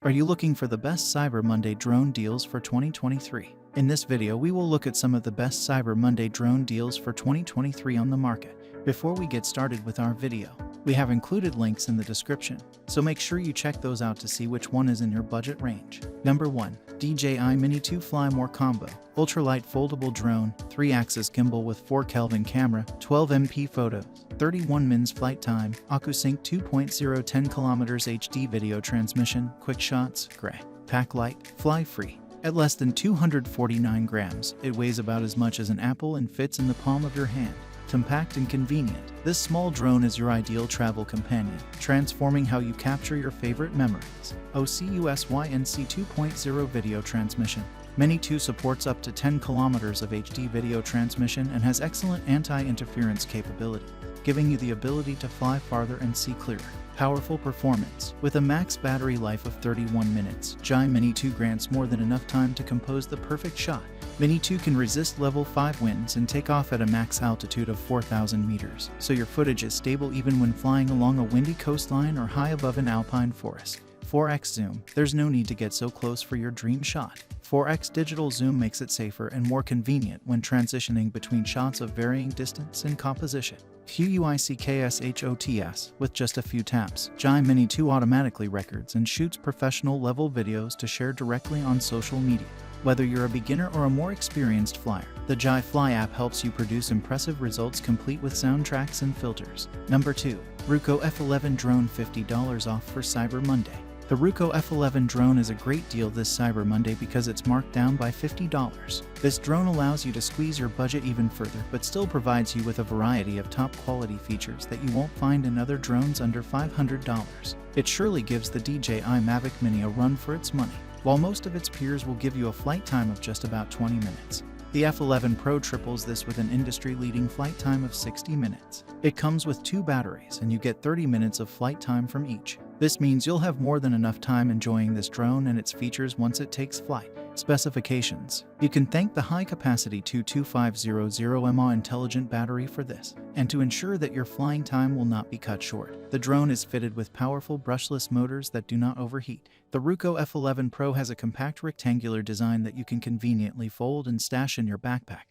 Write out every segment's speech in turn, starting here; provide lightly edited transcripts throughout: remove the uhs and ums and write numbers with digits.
Are you looking for the best Cyber Monday drone deals for 2023? In this video, we will look at some of the best Cyber Monday drone deals for 2023 on the market. Before we get started with our video, we have included links in the description, so make sure you check those out to see which one is in your budget range. Number 1. DJI Mini 2 Fly More Combo. Ultralight foldable drone, 3-axis gimbal with 4 Kelvin camera, 12 MP photos, 31 mins flight time, AcuSync 2.0 10 km HD video transmission, quick shots, gray, pack light, fly free. At less than 249 grams, it weighs about as much as an apple and fits in the palm of your hand. Compact and convenient, this small drone is your ideal travel companion, transforming how you capture your favorite memories. OCUSYNC 2.0 video transmission. Mini 2 supports up to 10 kilometers of HD video transmission and has excellent anti-interference capability, giving you the ability to fly farther and see clearer. Powerful performance. With a max battery life of 31 minutes, DJI Mini 2 grants more than enough time to compose the perfect shot. Mini 2 can resist level 5 winds and take off at a max altitude of 4,000 meters, so your footage is stable even when flying along a windy coastline or high above an alpine forest. 4x zoom. There's no need to get so close for your dream shot. 4x digital zoom makes it safer and more convenient when transitioning between shots of varying distance and composition. QUICKSHOTS. With just a few taps, DJI Mini 2 automatically records and shoots professional-level videos to share directly on social media. Whether you're a beginner or a more experienced flyer, the DJI Fly app helps you produce impressive results complete with soundtracks and filters. Number 2. Ruco F11 Drone, $50 off for Cyber Monday. The Ruco F11 drone is a great deal this Cyber Monday because it's marked down by $50. This drone allows you to squeeze your budget even further but still provides you with a variety of top quality features that you won't find in other drones under $500. It surely gives the DJI Mavic Mini a run for its money, while most of its peers will give you a flight time of just about 20 minutes. The F11 Pro triples this with an industry-leading flight time of 60 minutes. It comes with 2 batteries and you get 30 minutes of flight time from each. This means you'll have more than enough time enjoying this drone and its features once it takes flight. Specifications. You can thank the high-capacity 22500 mAh intelligent battery for this, and to ensure that your flying time will not be cut short. The drone is fitted with powerful brushless motors that do not overheat. The Ruco F11 Pro has a compact rectangular design that you can conveniently fold and stash in your backpack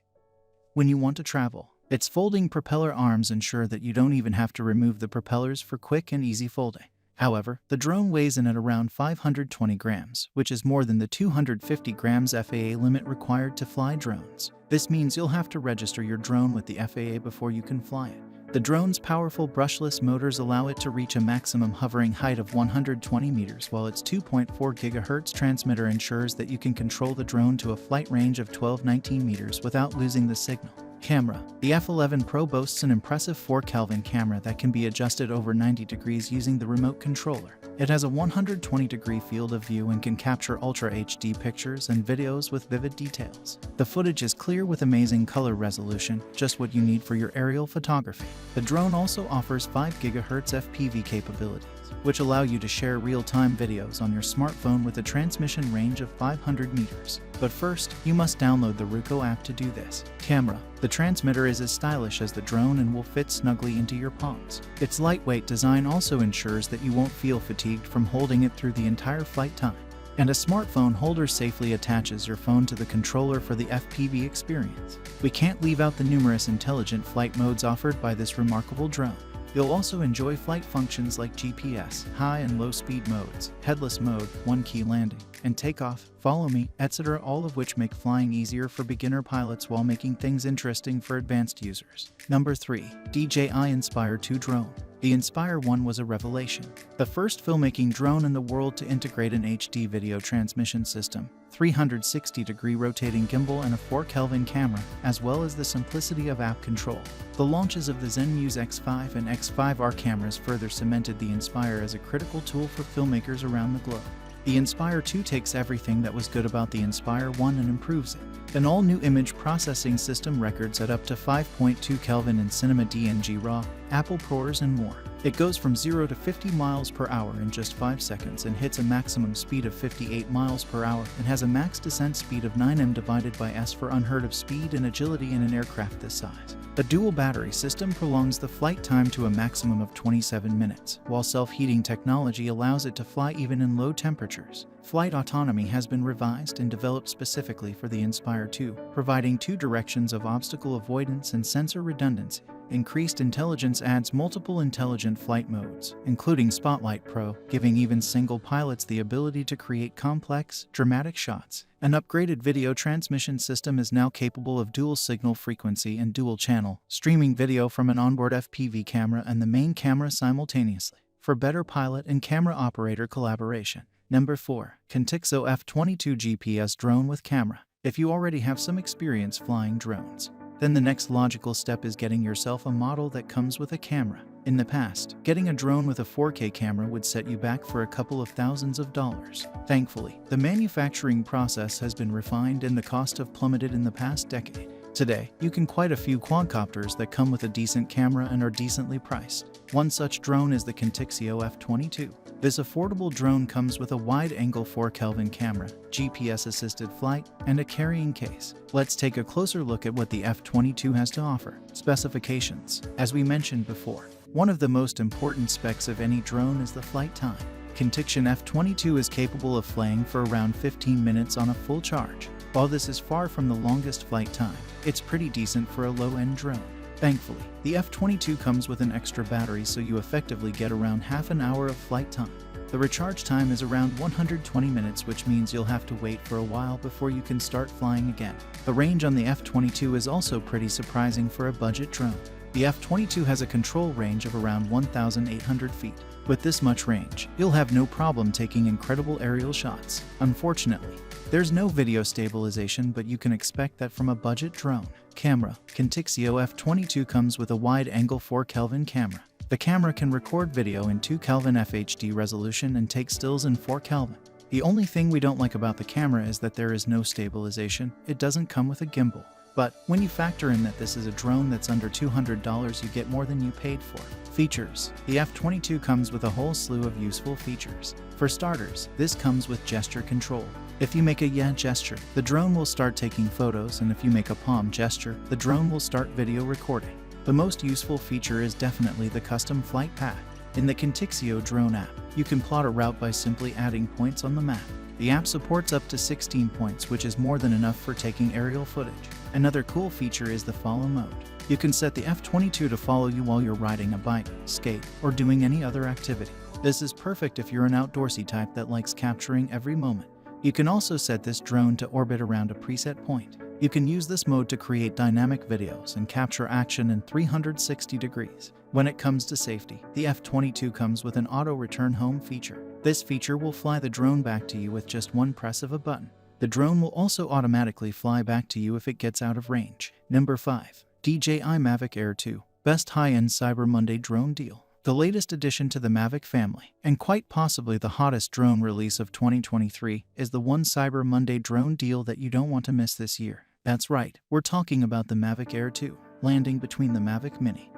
when you want to travel. Its folding propeller arms ensure that you don't even have to remove the propellers for quick and easy folding. However, the drone weighs in at around 520 grams, which is more than the 250 grams FAA limit required to fly drones. This means you'll have to register your drone with the FAA before you can fly it. The drone's powerful brushless motors allow it to reach a maximum hovering height of 120 meters, while its 2.4 GHz transmitter ensures that you can control the drone to a flight range of 12-19 meters without losing the signal. Camera. The F11 Pro boasts an impressive 4 Kelvin camera that can be adjusted over 90 degrees using the remote controller. It has a 120-degree field of view and can capture Ultra HD pictures and videos with vivid details. The footage is clear with amazing color resolution, just what you need for your aerial photography. The drone also offers 5 GHz FPV capabilities, which allow you to share real-time videos on your smartphone with a transmission range of 500 meters. But first, you must download the Ruco app to do this. Camera. The transmitter is as stylish as the drone and will fit snugly into your palms. Its lightweight design also ensures that you won't feel fatigued from holding it through the entire flight time. And a smartphone holder safely attaches your phone to the controller for the FPV experience. We can't leave out the numerous intelligent flight modes offered by this remarkable drone. You'll also enjoy flight functions like GPS, high and low speed modes, headless mode, one-key landing, and takeoff, follow me, etc., all of which make flying easier for beginner pilots while making things interesting for advanced users. Number 3. DJI Inspire 2 Drone. The Inspire 1 was a revelation. The first filmmaking drone in the world to integrate an HD video transmission system, 360-degree rotating gimbal and a 4 Kelvin camera, as well as the simplicity of app control. The launches of the ZenMuse X5 and X5R cameras further cemented the Inspire as a critical tool for filmmakers around the globe. The Inspire 2 takes everything that was good about the Inspire 1 and improves it. An all-new image processing system records at up to 5.2 Kelvin in Cinema DNG RAW, Apple ProRes and more. It goes from 0 to 50 miles per hour in just 5 seconds and hits a maximum speed of 58 miles per hour and has a max descent speed of 9 divided by s for unheard of speed and agility in an aircraft this size. A dual battery system prolongs the flight time to a maximum of 27 minutes, while self-heating technology allows it to fly even in low temperatures. Flight autonomy has been revised and developed specifically for the Inspire 2, providing 2 directions of obstacle avoidance and sensor redundancy. Increased intelligence adds multiple intelligent flight modes, including Spotlight Pro, giving even single pilots the ability to create complex, dramatic shots. An upgraded video transmission system is now capable of dual signal frequency and dual channel, streaming video from an onboard FPV camera and the main camera simultaneously, for better pilot and camera operator collaboration. Number 4. Quintixo F22 GPS Drone with Camera. If you already have some experience flying drones, then the next logical step is getting yourself a model that comes with a camera. In the past, getting a drone with a 4K camera would set you back for a couple of thousands of dollars. Thankfully, the manufacturing process has been refined and the cost have plummeted in the past decade. Today, you can quite a few quadcopters that come with a decent camera and are decently priced. One such drone is the Quintixo F22. This affordable drone comes with a wide-angle 4 Kelvin camera, GPS-assisted flight, and a carrying case. Let's take a closer look at what the F22 has to offer. Specifications. As we mentioned before, one of the most important specs of any drone is the flight time. Quintixo F22 is capable of flying for around 15 minutes on a full charge. While this is far from the longest flight time, it's pretty decent for a low-end drone. Thankfully, the F22 comes with an extra battery, so you effectively get around half an hour of flight time. The recharge time is around 120 minutes, which means you'll have to wait for a while before you can start flying again. The range on the F22 is also pretty surprising for a budget drone. The F22 has a control range of around 1,800 feet. With this much range, you'll have no problem taking incredible aerial shots. Unfortunately, there's no video stabilization, but you can expect that from a budget drone. Camera. Quintixo F22 comes with a wide-angle 4 Kelvin camera. The camera can record video in 2 Kelvin FHD resolution and take stills in 4 Kelvin. The only thing we don't like about the camera is that there is no stabilization. It doesn't come with a gimbal. But when you factor in that this is a drone that's under $200, you get more than you paid for. Features. The F22 comes with a whole slew of useful features. For starters, this comes with gesture control. If you make a yeah gesture, the drone will start taking photos, and if you make a palm gesture, the drone will start video recording. The most useful feature is definitely the custom flight path. In the Quintixo Drone app, you can plot a route by simply adding points on the map. The app supports up to 16 points, which is more than enough for taking aerial footage. Another cool feature is the follow mode. You can set the F22 to follow you while you're riding a bike, skate, or doing any other activity. This is perfect if you're an outdoorsy type that likes capturing every moment. You can also set this drone to orbit around a preset point. You can use this mode to create dynamic videos and capture action in 360 degrees. When it comes to safety, the F22 comes with an auto return home feature. This feature will fly the drone back to you with just one press of a button. The drone will also automatically fly back to you if it gets out of range. Number 5. DJI Mavic Air 2. Best high-end Cyber Monday drone deal. The latest addition to the Mavic family, and quite possibly the hottest drone release of 2023, is the one Cyber Monday drone deal that you don't want to miss this year. That's right, we're talking about the Mavic Air 2, landing between the Mavic Mini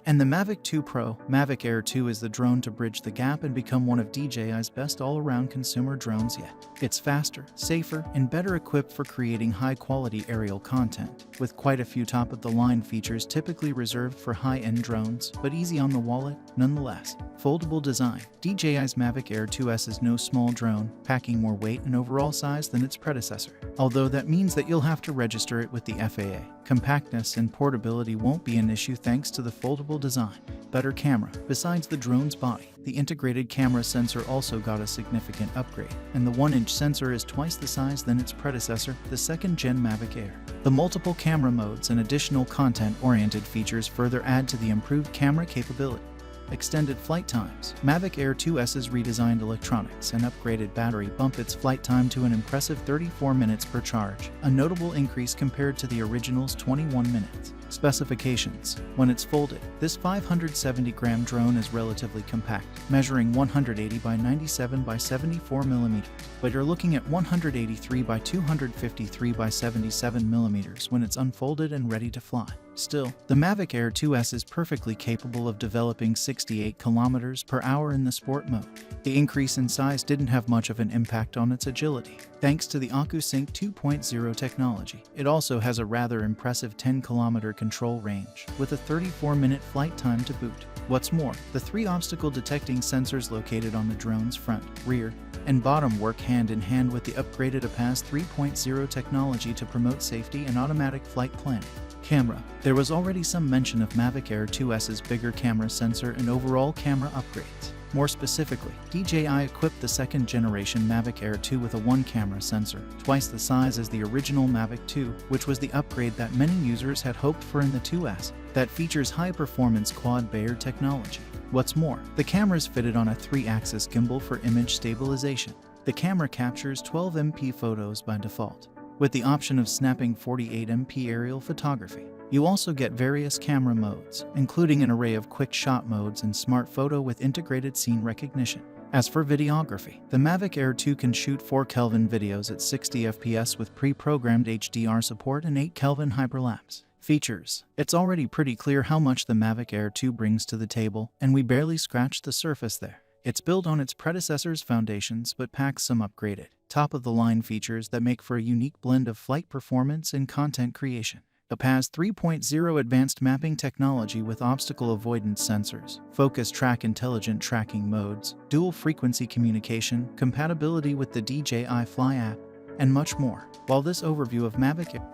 and the Mavic 2 Pro. Mavic Air 2 is the drone to bridge the gap and become one of DJI's best all-around consumer drones yet. It's faster, safer, and better equipped for creating high-quality aerial content, with quite a few top-of-the-line features typically reserved for high-end drones, but easy on the wallet nonetheless. Foldable design. DJI's Mavic Air 2S is no small drone, packing more weight and overall size than its predecessor. Although that means that you'll have to register it with the FAA. Compactness and portability won't be an issue thanks to the foldable design. Better camera. Besides the drone's body, the integrated camera sensor also got a significant upgrade, and the 1-inch sensor is twice the size than its predecessor, the 2nd-gen Mavic Air. The multiple camera modes and additional content-oriented features further add to the improved camera capability. Extended flight times. Mavic Air 2S's redesigned electronics and upgraded battery bump its flight time to an impressive 34 minutes per charge, a notable increase compared to the original's 21 minutes. Specifications. When it's folded, this 570-gram drone is relatively compact, measuring 180 by 97 by 74 mm, but you're looking at 183 by 253 by 77 mm when it's unfolded and ready to fly. Still, the Mavic Air 2S is perfectly capable of developing 68 km/h in the sport mode. The increase in size didn't have much of an impact on its agility. Thanks to the AkuSync 2.0 technology, it also has a rather impressive 10-kilometer control range, with a 34-minute flight time to boot. What's more, the 3 obstacle detecting sensors located on the drone's front, rear, and bottom work hand in hand with the upgraded APAS 3.0 technology to promote safety and automatic flight planning. Camera. There was already some mention of Mavic Air 2S's bigger camera sensor and overall camera upgrades. More specifically, DJI equipped the second-generation Mavic Air 2 with a 1-camera sensor, twice the size as the original Mavic 2, which was the upgrade that many users had hoped for in the 2S, that features high-performance quad-Bayer technology. What's more, the camera is fitted on a 3-axis gimbal for image stabilization. The camera captures 12 MP photos by default, with the option of snapping 48 MP aerial photography. You also get various camera modes, including an array of quick shot modes and smart photo with integrated scene recognition. As for videography, the Mavic Air 2 can shoot 4 Kelvin videos at 60 FPS with pre-programmed HDR support and 8 Kelvin hyperlapse. Features. It's already pretty clear how much the Mavic Air 2 brings to the table, and we barely scratched the surface there. It's built on its predecessor's foundations but packs some upgraded, top-of-the-line features that make for a unique blend of flight performance and content creation. APAS 3.0 advanced mapping technology with obstacle avoidance sensors, focus track intelligent tracking modes, dual frequency communication, compatibility with the DJI Fly app, and much more. While this overview of Mavic Air